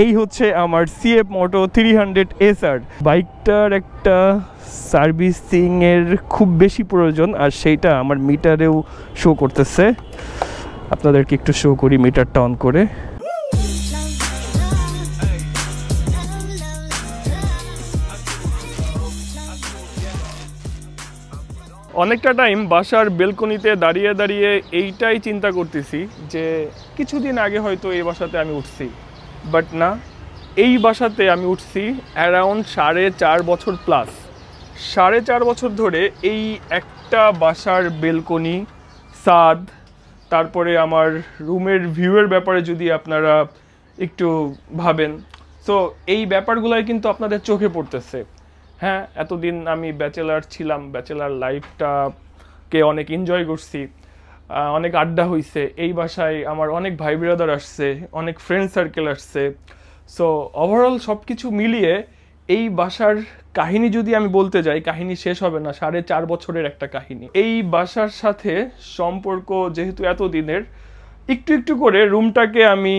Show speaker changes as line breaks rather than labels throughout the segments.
এই হচ্ছে আমার সিএফ মোটো 300 SR। বাইকটার একটা সার্ভিসিংয়ের খুব বেশি প্রয়োজন, আর সেইটা আমার মিটারেও শো করতেছে। আপনাদেরকে একটু শো করি মিটারটা অন করে। অনেকটা টাইম বাসার বেলকনিতে দাঁড়িয়ে দাঁড়িয়ে এইটাই চিন্তা করতেছি যে কিছুদিন আগে হয়তো এই বাসাতে আমি উঠছি, বাট না, এই বাসাতে আমি উঠছি অ্যারাউন্ড 4.5 বছর প্লাস। 4.5 বছর ধরে এই একটা বাসার বেলকনি, ছাদ, তারপরে আমার রুমের ভিউয়ের ব্যাপারে যদি আপনারা একটু ভাবেন, সো এই ব্যাপারগুলাই কিন্তু আপনাদের চোখে পড়তেছে। হ্যাঁ, এতদিন আমি ব্যাচেলার ছিলাম, ব্যাচেলার লাইফটাকে অনেক এনজয় করছি, অনেক আড্ডা হয়েছে এই বাসায়, আমার অনেক ভাই ব্রাদার আসছে, অনেক ফ্রেন্ড সার্কেল আসছে। সো ওভারঅল সব কিছু মিলিয়ে এই বাসার কাহিনী যদি আমি বলতে যাই, কাহিনী শেষ হবে না। 4.5 বছরের একটা কাহিনী। এই বাসার সাথে সম্পর্ক যেহেতু এতদিনের, একটু একটু করে রুমটাকে আমি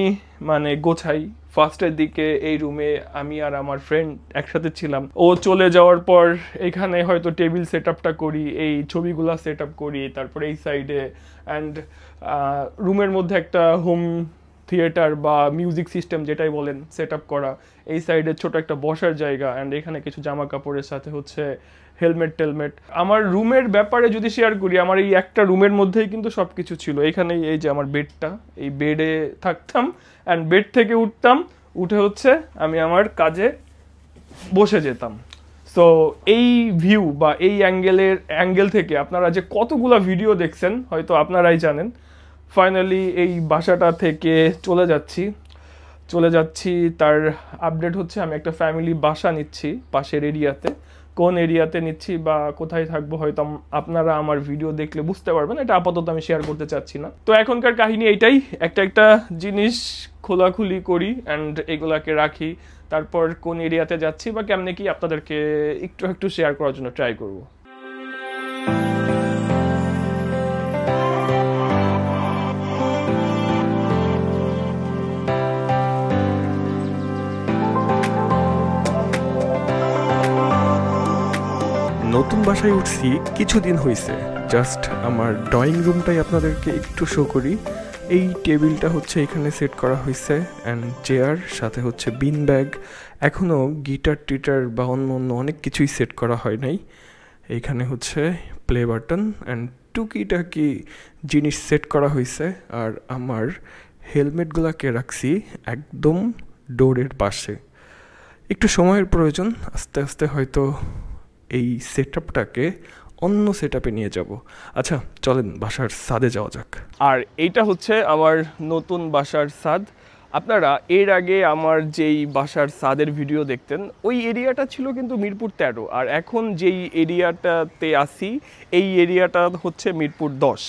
মানে গোছাই। ফার্স্টের দিকে এই রুমে আমি আর আমার ফ্রেন্ড একসাথে ছিলাম, ও চলে যাওয়ার পর এখানে হয়তো টেবিল সেট আপটা করি, এই ছবিগুলা সেট আপ করি, তারপরে এই সাইডে অ্যান্ড রুমের মধ্যে একটা হোম থিয়েটার বা মিউজিক সিস্টেম যেটাই বলেন সেট আপ করা, এই সাইডে ছোট একটা বসার জায়গা, অ্যান্ড এখানে কিছু জামা কাপড়ের সাথে হচ্ছে হেলমেট টেলমেট। আমার রুমের ব্যাপারে যদি শেয়ার করি, আমার এই একটা রুমের মধ্যেই কিন্তু সব কিছু ছিল। এখানেই এই যে আমার বেডটা, এই বেডে থাকতাম অ্যান্ড বেড থেকে উঠতাম, উঠে হচ্ছে আমি আমার কাজে বসে যেতাম। সো এই ভিউ বা এই অ্যাঙ্গেল থেকে আপনারা যে কতগুলা ভিডিও দেখছেন হয়তো আপনারাই জানেন। ফাইনালি এই বাসাটা থেকে চলে যাচ্ছি। তার আপডেট হচ্ছে আমি একটা ফ্যামিলি বাসা নিচ্ছি পাশের এরিয়াতে। কোন এরিয়াতে নিচ্ছি বা কোথায় থাকবো হয়তো আপনারা আমার ভিডিও দেখলে বুঝতে পারবেন, এটা আপাতত আমি শেয়ার করতে চাচ্ছি না। তো এখনকার কাহিনী এইটাই, একটা জিনিস খোলাখুলি করি অ্যান্ড এগুলাকে রাখি, তারপর কোন এরিয়াতে যাচ্ছি বা কেমনে কি আপনাদেরকে একটু শেয়ার করার জন্য ট্রাই করব। নতুন বাসায় উঠছি কিছুদিন হয়েছে, জাস্ট আমার ড্রয়িং রুমটাই আপনাদেরকে একটু শো করি। এই টেবিলটা হচ্ছে এখানে সেট করা হয়েছে অ্যান্ড চেয়ার, সাথে হচ্ছে বিন ব্যাগ, এখনও গিটার টিটার বা অন্য অনেক কিছুই সেট করা হয় নাই। এইখানে হচ্ছে প্লে বাটন অ্যান্ড টুকিটাকি জিনিস সেট করা হয়েছে। আর আমার হেলমেটগুলোকে রাখছি একদম ডোরের পাশে। একটু সময়ের প্রয়োজন, আস্তে আস্তে হয়তো এই সেট আপটাকে অন্য সেট আপে নিয়ে যাব। আচ্ছা চলেন বাসার ছাদে যাওয়া যাক। আর এইটা হচ্ছে আমার নতুন বাসার ছাদ। আপনারা এর আগে আমার যেই বাসার ছাদের ভিডিও দেখতেন, ওই এরিয়াটা ছিল কিন্তু মিরপুর 13, আর এখন যেই এরিয়াটাতে আসি এই এরিয়াটা হচ্ছে মিরপুর 10।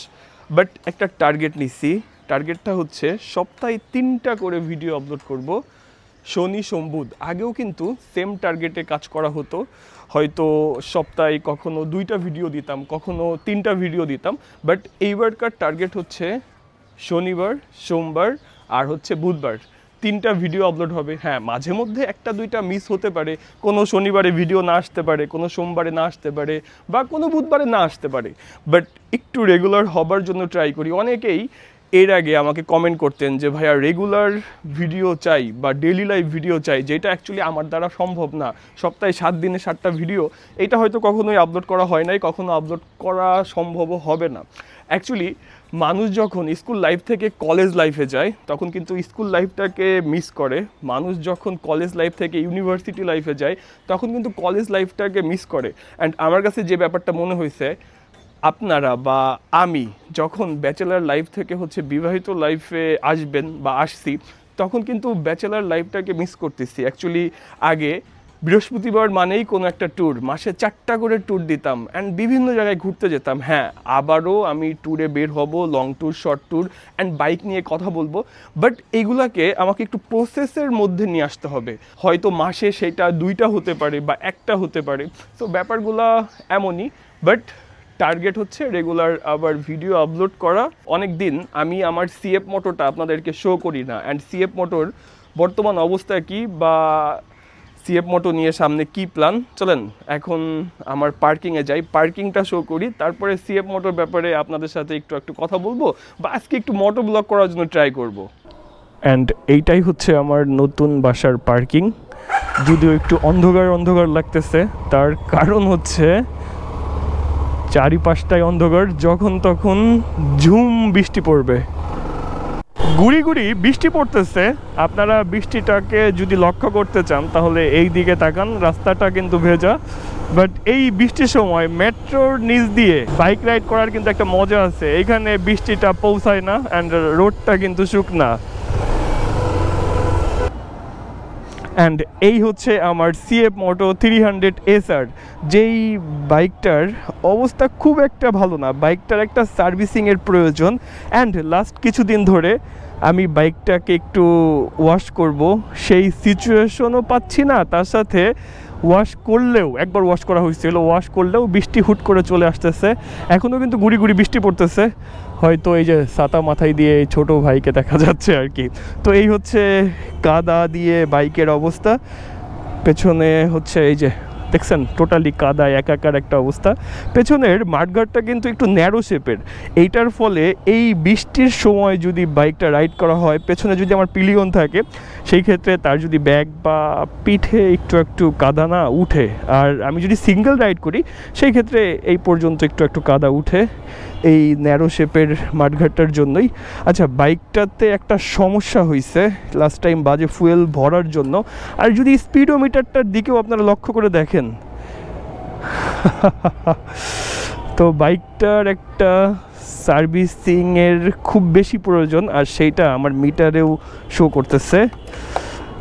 বাট একটা টার্গেট নিচ্ছি, টার্গেটটা হচ্ছে সপ্তাহে 3টা করে ভিডিও আপলোড করব, শনি সোম বুধ। আগেও কিন্তু সেম টার্গেটে কাজ করা হতো, হয়তো সপ্তাহে কখনো 2টা ভিডিও দিতাম, কখনো 3টা ভিডিও দিতাম। বাট এইবারকার টার্গেট হচ্ছে শনিবার, সোমবার আর হচ্ছে বুধবার 3টা ভিডিও আপলোড হবে। হ্যাঁ, মাঝে মধ্যে 1-2টা মিস হতে পারে, কোনো শনিবারে ভিডিও না আসতে পারে, কোনো সোমবারে না আসতে পারে, বা কোনো বুধবারে না আসতে পারে, বাট একটু রেগুলার হবার জন্য ট্রাই করি। অনেকেই এর আগে আমাকে কমেন্ট করতেন যে ভাইয়া রেগুলার ভিডিও চাই বা ডেইলি লাইভ ভিডিও চাই, যেটা অ্যাকচুয়ালি আমার দ্বারা সম্ভব না। সপ্তাহে 7 দিনে 7টা ভিডিও, এটা হয়তো কখনোই আপলোড করা হয় নাই, কখনো আপলোড করা সম্ভবও হবে না। অ্যাকচুয়ালি মানুষ যখন স্কুল লাইফ থেকে কলেজ লাইফে যায় তখন কিন্তু স্কুল লাইফটাকে মিস করে, মানুষ যখন কলেজ লাইফ থেকে ইউনিভার্সিটি লাইফে যায় তখন কিন্তু কলেজ লাইফটাকে মিস করে। অ্যান্ড আমার কাছে যে ব্যাপারটা মনে হয়েছে, আপনারা বা আমি যখন ব্যাচেলার লাইফ থেকে হচ্ছে বিবাহিত লাইফে আসবেন বা আসছি, তখন কিন্তু ব্যাচেলার লাইফটাকে মিস করতেছি। অ্যাকচুয়ালি আগে বৃহস্পতিবার মানেই কোনো একটা ট্যুর, মাসে 4টা করে ট্যুর দিতাম অ্যান্ড বিভিন্ন জায়গায় ঘুরতে যেতাম। হ্যাঁ, আবারও আমি ট্যুরে বের হব, long tour, short tour and bike নিয়ে কথা বলবো, বাট এইগুলাকে আমাকে একটু প্রসেসের মধ্যে নিয়ে আসতে হবে। হয়তো মাসে সেটা 2টা হতে পারে বা 1টা হতে পারে। তো ব্যাপারগুলো এমনই, বাট টার্গেট হচ্ছে রেগুলার আবার ভিডিও আপলোড করা। অনেক দিন আমি আমার সিএফ মোটরটা আপনাদেরকে শো করি না, অ্যান্ড সিএফ মোটর বর্তমান অবস্থা কি বা সিএফ মোটো নিয়ে সামনে কি প্ল্যান। চলেন এখন আমার পার্কিংয়ে যাই, পার্কিংটা শো করি, তারপরে সিএফ মোটোর ব্যাপারে আপনাদের সাথে একটু কথা বলবো বা আজকে একটু মোটো ব্লগ করার জন্য ট্রাই করব। অ্যান্ড এইটাই হচ্ছে আমার নতুন বাসার পার্কিং। যদিও একটু অন্ধকার অন্ধকার লাগতেছে, তার কারণ হচ্ছে চারিপাশটায় অন্ধকার, যখন তখন ঝুম বৃষ্টি পড়বে, গুড়ি গুড়ি বৃষ্টি পড়তেছে। আপনারা বৃষ্টিটাকে যদি লক্ষ্য করতে চান তাহলে এই দিকে তাকান, রাস্তাটা কিন্তু ভেজা। বাট এই বৃষ্টির সময় মেট্রোর নিচ দিয়ে বাইক রাইড করার কিন্তু একটা মজা আছে। এইখানে বৃষ্টিটা পৌঁছায় না অ্যান্ড রোডটা কিন্তু শুকনা। অ্যান্ড এই হচ্ছে আমার সিএফ মোটো 300 SR, যেই বাইকটার অবস্থা খুব একটা ভালো না, বাইকটার একটা সার্ভিসিংয়ের প্রয়োজন। অ্যান্ড লাস্ট কিছুদিন ধরে আমি বাইকটাকে একটু ওয়াশ করব, সেই সিচুয়েশনও পাচ্ছি না। তার সাথে ওয়াশ করলেও, একবার ওয়াশ করা হয়েছিল, ওয়াশ করলেও বৃষ্টি হুট করে চলে আসতেছে। এখনও কিন্তু গুড়ি গুড়ি বৃষ্টি পড়তেছে, হয়তো এই যে ছাতা মাথায় দিয়ে এই ছোটো ভাইকে দেখা যাচ্ছে আর কি। তো এই হচ্ছে কাদা দিয়ে বাইকের অবস্থা। পেছনে হচ্ছে এই যে দেখছেন টোটালি কাদা একাকার একটা অবস্থা। পেছনের মাঠঘাটটা কিন্তু একটু ন্যারো শেপের, এইটার ফলে এই বৃষ্টির সময় যদি বাইকটা রাইড করা হয়, পেছনে যদি আমার পিলিয়ন থাকে, সেই ক্ষেত্রে তার যদি ব্যাগ বা পিঠে একটু কাদা না উঠে, আর আমি যদি সিঙ্গেল রাইড করি সেই ক্ষেত্রে এই পর্যন্ত একটু কাদা উঠে, এই ন্যারো শেপের মাঠঘাটটার জন্যই। আচ্ছা, বাইকটাতে একটা সমস্যা হয়েছে লাস্ট টাইম বাজে ফুয়েল ভরার জন্য। আর যদি স্পিডোমিটারটার দিকেও আপনারা লক্ষ্য করে দেখেন তো বাইকটার একটা সার্ভিসিংয়ের খুব বেশি প্রয়োজন, আর সেইটা আমার মিটারেও শো করতেছে।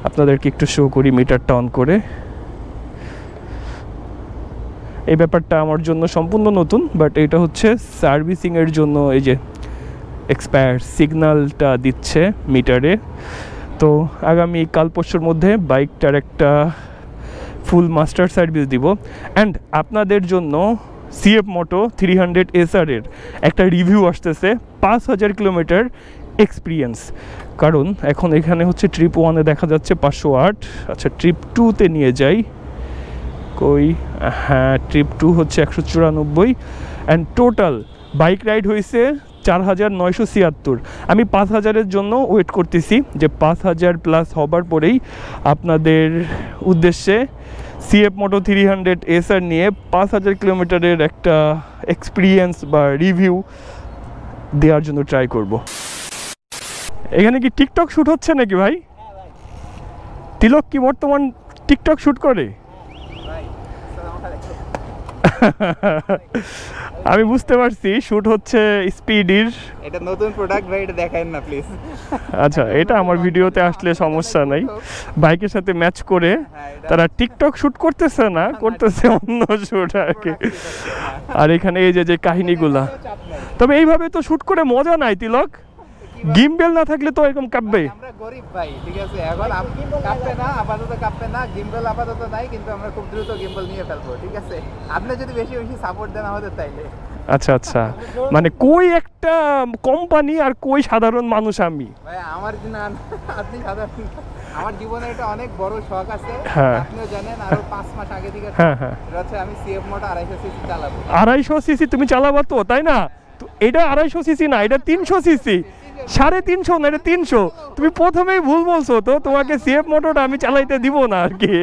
আপনাদেরকে একটু শো করি মিটারটা অন করে। এই ব্যাপারটা আমার জন্য সম্পূর্ণ নতুন, বাট এটা হচ্ছে সার্ভিসিংয়ের জন্য এই যে এক্সপায়ার সিগন্যালটা দিচ্ছে মিটারে। তো আগামী কাল পরশুর মধ্যে বাইকটার একটা ফুল মাস্টার সার্ভিস দিব। অ্যান্ড আপনাদের জন্য সিএফ মোটো 300 SR এর একটা রিভিউ আসতেছে, 5000 কিলোমিটার এক্সপিরিয়েন্স। কারণ এখন এখানে হচ্ছে ট্রিপ 1-এ দেখা যাচ্ছে 508। আচ্ছা, ট্রিপ 2-তে নিয়ে যাই, কই, হ্যাঁ ট্রিপ 2 হচ্ছে 194। অ্যান্ড টোটাল বাইক রাইড হয়েছে 4976। আমি 5000-এর জন্য ওয়েট করতেছি, যে 5000 প্লাস হবার পরেই আপনাদের উদ্দেশ্যে সিএফ মোটো 300 SR নিয়ে 5000 কিলোমিটারের একটা এক্সপিরিয়েন্স বা রিভিউ দেওয়ার জন্য ট্রাই করব। এখানে কি টিকটক শ্যুট হচ্ছে নাকি ভাই? তিলক কি বর্তমান টিকটক শ্যুট করে? আমি বুঝতে পারছি শুট হচ্ছে স্পিডির। এটা নতুন প্রোডাক্ট ভাই, এটা দেখায়েন না প্লিজ। আচ্ছা, এটা আমার ভিডিওতে আসলে সমস্যা নাই, বাইকের সাথে ম্যাচ করে তারা টিকটক শুট করতেছে না, করতেছে অন্য শুট আর কি। আর এখানে এই যে কাহিনীগুলা, তবে এইভাবে তো শুট করে মজা নাই তিলক, গিম্বেল না থাকলে তো এরকম কাঁপবে। আমরা গরিব ভাই, ঠিক আছে, এখন কাঁপবে না, আপাতত কাঁপবে না, গিম্বেল আপাতত নাই, কিন্তু আমরা খুব দ্রুত গিম্বেল নিয়ে ফেলবো, ঠিক আছে, আপনি যদি বেশি বেশি সাপোর্ট দেন আমাদের তাইলে। আচ্ছা আচ্ছা, মানে কই একটা কোম্পানি আর কই সাধারণ মানুষ আমি ভাই, আমার আপনি সাধারণ, আমার জীবনে এটা অনেক বড় শখ আছে, আপনিও জানেন। আরো 5 মাস আগে থেকে হচ্ছে আমি সিএফ মোটো 250 সিসি চালাবো। 250 সিসি তুমি চালাবা তো, তাই না? তো এটা 250 সিসি না, এটা 300 সিসি, 350 না, এটা 300। তুমি প্রথমেই ভুল বলছো, তো তোমাকে সিএফ মোটোটা আমি চালাইতে দিব না আর কি।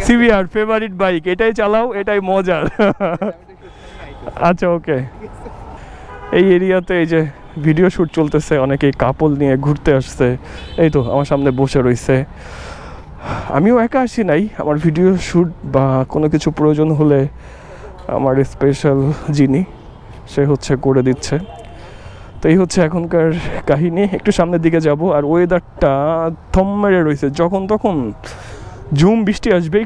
সিভিআর ফেভারিট বাইক, এটাই চালাও, এটাই মজার। আচ্ছা ওকে। এই এরিয়াতে এই যে ভিডিও শ্যুট চলতেছে, অনেকে কাপল নিয়ে ঘুরতে আসছে, এই তো আমার সামনে বসে রয়েছে। আমিও একা আসি নাই, আমার ভিডিও শ্যুট বা কোনো কিছু প্রয়োজন হলে আমার স্পেশাল যিনি, সে হচ্ছে করে দিচ্ছে। তো এই হচ্ছে এখনকার কাহিনী। একটু সামনের দিকে যাব, আর ওয়েদারটা থম মেরে রয়েছে, যখন তখন ঝুম বৃষ্টি আসবে।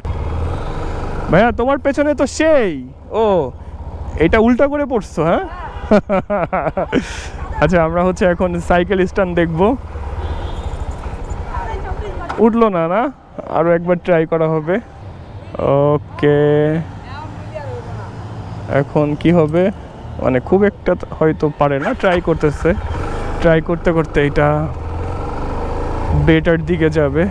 ভাইয়া তোমার পেছনে তো সেই, ও এটা উল্টা করে পড়ছো, হ্যাঁ? আচ্ছা, আমরা হচ্ছে এখন সাইকেল স্ট্যান্ড দেখবো। উঠলো না, না আরো একবার ট্রাই করা হবে। ওকে, এখন কি হবে, মানে খুব একটা হয়তো পারে না, ট্রাই করতেছে, ট্রাই করতে করতে এটা বেটার দিকে যাবে।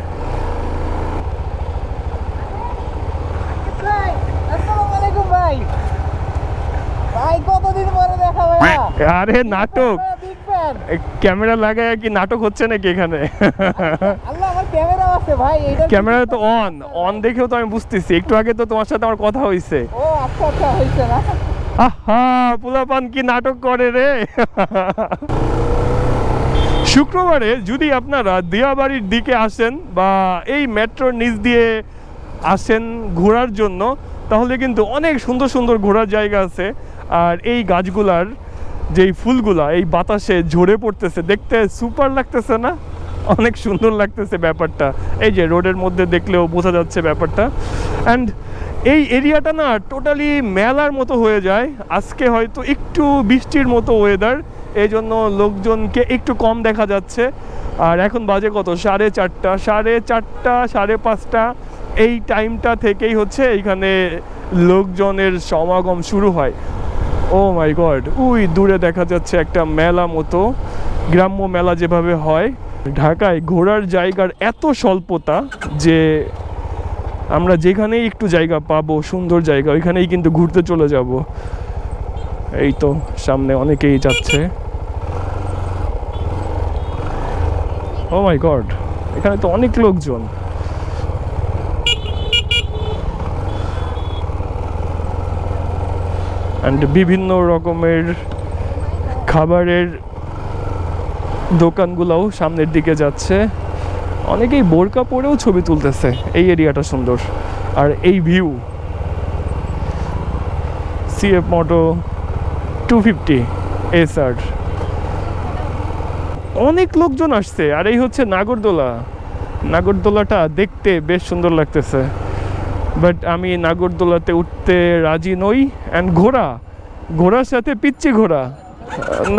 আরে নাটক, ক্যামেরা লাগায় কি নাটক হচ্ছে নাকি এখানে? ক্যামেরা তো অন দেখেও তো আমি বুঝতেছি। একটু আগে তো তোমার সাথে আমার কথা হয়েছে। আহা, পোলাপান কি নাটক করে রে। শুক্রবারে যদি আপনারা দিয়াবাড়ির দিকে আসেন বা এই মেট্রোর নিচ দিয়ে আসেন ঘোরার জন্য, তাহলে কিন্তু অনেক সুন্দর সুন্দর ঘোরার জায়গা আছে। আর এই গাছগুলার যেই ফুলগুলা এই বাতাসে ঝরে পড়তেছে, দেখতে সুপার লাগতেছে না? অনেক সুন্দর লাগতেছে ব্যাপারটা। এই যে রোডের মধ্যে দেখলেও বোঝা যাচ্ছে ব্যাপারটা। অ্যান্ড এই এরিয়াটা না টোটালি মেলার মতো হয়ে যায়। আজকে হয়তো একটু বৃষ্টির মতো ওয়েদার, এই জন্য লোকজনকে একটু কম দেখা যাচ্ছে। আর এখন বাজে কত? 4:30, 4:30, 5:30। এই টাইমটা থেকেই হচ্ছে এইখানে লোকজনের সমাগম শুরু হয়। ও মাই গড, ওই দূরে দেখা যাচ্ছে একটা মেলা মতো, গ্রাম্য মেলা যেভাবে হয়। ঢাকায় ঘোরার জায়গার এত স্বল্পতা যে আমরা যেখানেই একটু জায়গা পাবো, সুন্দর জায়গা, ওইখানেই কিন্তু ঘুরতে চলে যাব। এই তো সামনে অনেকেই যাচ্ছে। ও মাই গড, এখানে তো অনেক লোকজন। অ্যান্ড বিভিন্ন রকমের খাবারের দোকানগুলোও সামনের দিকে যাচ্ছে। অনেকেই বোরকা পরেও ছবি তুলতেছে। এই এরিয়াটা সুন্দর। আর এই ভিউ, CF Moto 250 SR, অনেক লোকজন আসছে। আর এই হচ্ছে নাগরদোলা। নাগরদোলাটা দেখতে বেশ সুন্দর লাগতেছে, বাট আমি নাগরদোলাতে উঠতে রাজি নই। অ্যান্ড ঘোড়ার সাথে পিচ্চি ঘোড়া,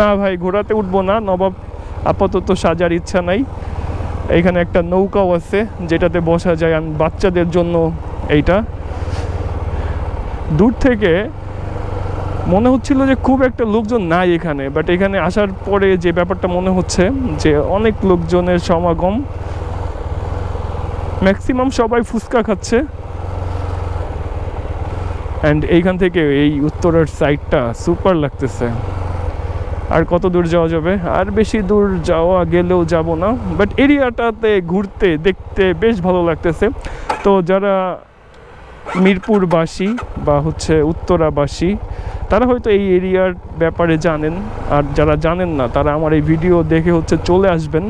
না ভাই, ঘোড়াতে উঠবো না। নবাব আপাতত সাজার ইচ্ছা নাই। এইখানে একটা নৌকাও আছে যেটাতে বসা যায়, আর বাচ্চাদের জন্য এইটা। দূর থেকে মনে হচ্ছিল যে খুব একটা লোকজন নাই এখানে, বাট এখানে আসার পরে যে ব্যাপারটা মনে হচ্ছে যে অনেক লোকজনের সমাগম। ম্যাক্সিমাম সবাই ফুচকা খাচ্ছে। অ্যান্ড এইখান থেকে এই উত্তরের সাইডটা সুপার লাগতেছে। আর কত দূর যাওয়া যাবে? আর বেশি দূর যাওয়া গেলেও যাব না, বাট এরিয়াটাতে ঘুরতে দেখতে বেশ ভালো লাগতেছে। তো যারা মিরপুরবাসী বা হচ্ছে উত্তরাবাসী, তারা হয়তো এই এরিয়ার ব্যাপারে জানেন। আর যারা জানেন না, তারা আমার এই ভিডিও দেখে হচ্ছে চলে আসবেন।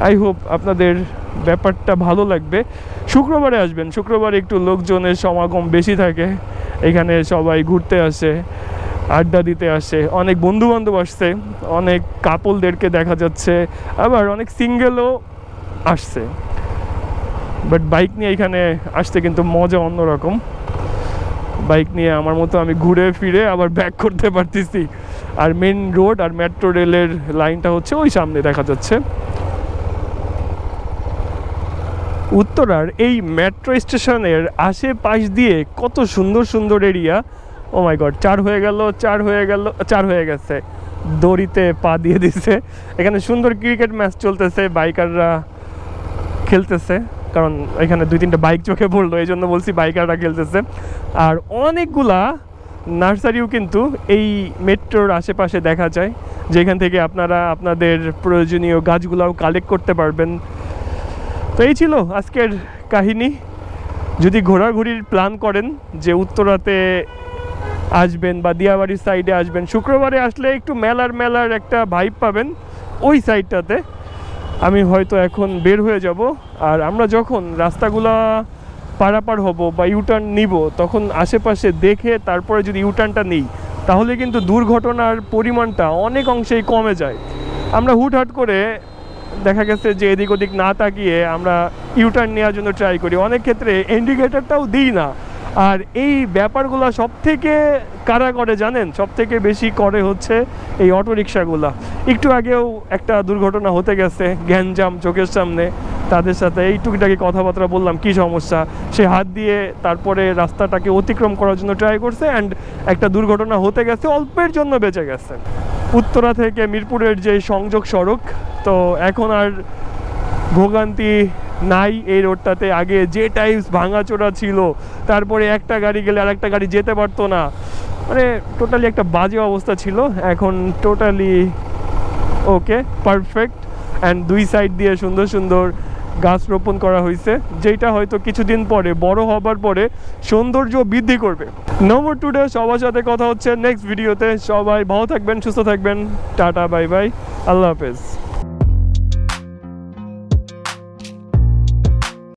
আই হোপ আপনাদের ব্যাপারটা ভালো লাগবে। শুক্রবারে আসবেন, শুক্রবারে একটু লোকজনের সমাগম বেশি থাকে। এখানে সবাই ঘুরতে আসে, আড্ডা দিতে আসে। অনেক বন্ধুবান্ধব আসছে, অনেক কাপলদেরকে দেখা যাচ্ছে, আবার অনেক সিঙ্গেলও আসছে। বাট বাইক নিয়ে এখানে আসতে কিন্তু মজা অন্যরকম। বাইক নিয়ে আমার মতো আমি ঘুরে ফিরে আবার ব্যাক করতে পারতেছি। আর মেন রোড আর মেট্রো রেলের লাইনটা হচ্ছে ওই সামনে দেখা যাচ্ছে। উত্তরার এই মেট্রো স্টেশনের আশেপাশ দিয়ে কত সুন্দর সুন্দর এরিয়া। ও মাই গড, 4 হয়ে গেল, 4 হয়ে গেছে। দড়িতে পা দিয়ে দিছে। এখানে সুন্দর ক্রিকেট ম্যাচ চলতেছে, বাইকাররা খেলতেছে। কারণ এখানে 2-3টা বাইক চোখে পড়লো, এই জন্য বলছি বাইকাররা খেলতেছে। আর অনেকগুলা নার্সারিও কিন্তু এই মেট্রোর আশেপাশে দেখা যায়, যেখান থেকে আপনারা আপনাদের প্রয়োজনীয় গাছগুলাও কালেক্ট করতে পারবেন। তো এই ছিল আজকের কাহিনী। যদি ঘোরাঘুরির প্ল্যান করেন যে উত্তরাতে আসবেন বা দিয়াবাড়ির সাইডে আসবেন, শুক্রবারে আসলে একটু মেলার একটা ভাইব পাবেন ওই সাইডটাতে। আমি হয়তো এখন বের হয়ে যাব। আর আমরা যখন রাস্তাগুলা পারাপার হব বা ইউটার্ন নিব, তখন আশেপাশে দেখে তারপরে যদি ইউটার্নটা নিই, তাহলে কিন্তু দুর্ঘটনার পরিমাণটা অনেক অংশেই কমে যায়। আমরা হুটহাট করে দেখা গেছে যে এদিক ওদিক না তাকিয়ে আমরা ইউটার্ন নেওয়ার জন্য ট্রাই করি, অনেক ক্ষেত্রে ইন্ডিকেটারটাও দিই না। আর এই ব্যাপারগুলো সব থেকে কারা করে জানেন? সব থেকে বেশি করে হচ্ছে এই অটোরিকশাগুলা। একটু আগেও একটা দুর্ঘটনা হতে গেছে, গ্যাঞ্জাম চোখের সামনে। তাদের সাথে এই টুকিটাকি কথাবার্তা বললাম, কি সমস্যা, সে হাত দিয়ে তারপরে রাস্তাটাকে অতিক্রম করার জন্য ট্রাই করছে, অ্যান্ড একটা দুর্ঘটনা হতে গেছে, অল্পের জন্য বেঁচে গেছে। উত্তরা থেকে মিরপুরের যে সংযোগ সড়ক, তো এখন আর ভোগান্তি নাই এই রোডটাতে। আগে যে টাইপস ভাঙাচোরা ছিল, তারপরে একটা গাড়ি গেলে আরেকটা গাড়ি যেতে পারতো না, মানে টোটালি একটা বাজে অবস্থা ছিল। এখন টোটালি ওকে, পারফেক্ট। অ্যান্ড দুই সাইড দিয়ে সুন্দর সুন্দর গাছ রোপণ করা হয়েছে, যেটা হয়তো কিছুদিন পরে বড় হবার পরে সৌন্দর্য বৃদ্ধি করবে। নম্বর টুডে সবার সাথে কথা হচ্ছে নেক্সট ভিডিওতে। সবাই ভালো থাকবেন, সুস্থ থাকবেন, টাটা, বাই বাই, আল্লাহ হাফেজ।